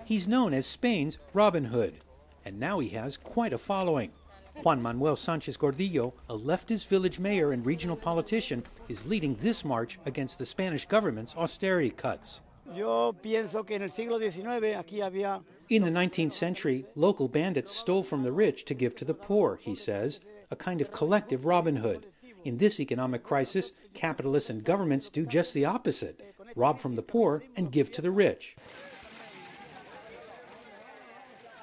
He's known as Spain's Robin Hood, and now he has quite a following. Juan Manuel Sánchez Gordillo, a leftist village mayor and regional politician, is leading this march against the Spanish government's austerity cuts. In the 19th century, local bandits stole from the rich to give to the poor, he says, a kind of collective Robin Hood. In this economic crisis, capitalists and governments do just the opposite, rob from the poor and give to the rich.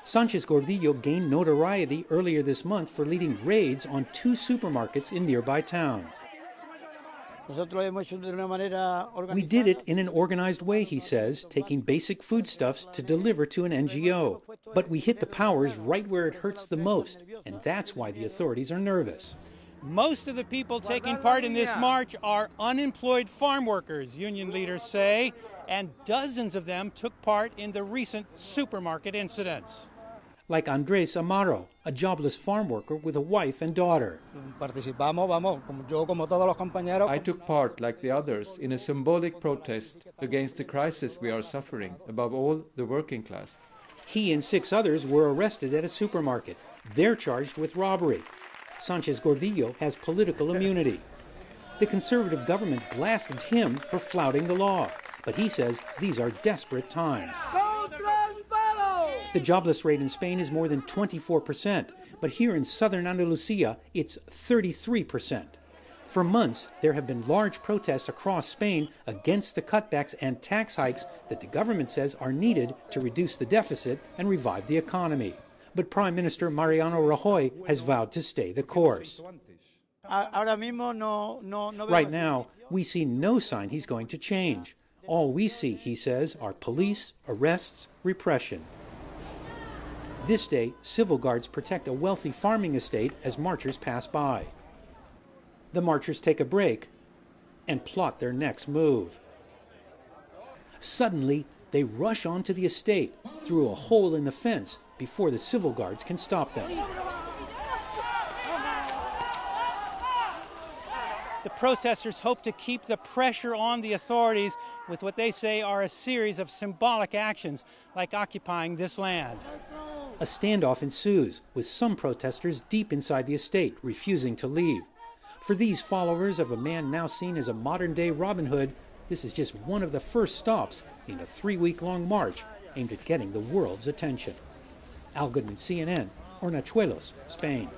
Sánchez Gordillo gained notoriety earlier this month for leading raids on 2 supermarkets in nearby towns. We did it in an organized way, he says, taking basic foodstuffs to deliver to an NGO. But we hit the powers right where it hurts the most, and that's why the authorities are nervous. Most of the people taking part in this march are unemployed farm workers, union leaders say, and dozens of them took part in the recent supermarket incidents. Like Andres Amaro, a jobless farm worker with a wife and daughter. I took part, like the others, in a symbolic protest against the crisis we are suffering, above all the working class. He and 6 others were arrested at a supermarket. They're charged with robbery. Sánchez Gordillo has political immunity. The conservative government blasted him for flouting the law, but he says these are desperate times. The jobless rate in Spain is more than 24%, but here in southern Andalusia, it's 33%. For months, there have been large protests across Spain against the cutbacks and tax hikes that the government says are needed to reduce the deficit and revive the economy. But Prime Minister Mariano Rajoy has vowed to stay the course. Right now, we see no sign he's going to change. All we see, he says, are police, arrests, repression. This day, civil guards protect a wealthy farming estate as marchers pass by. The marchers take a break and plot their next move. Suddenly, they rush onto the estate through a hole in the fence before the civil guards can stop them. The protesters hope to keep the pressure on the authorities with what they say are a series of symbolic actions, like occupying this land. A standoff ensues, with some protesters deep inside the estate, refusing to leave. For these followers of a man now seen as a modern-day Robin Hood, this is just one of the first stops in a 3-week-long march aimed at getting the world's attention. Al Goodman, CNN, Hornachuelos, Spain.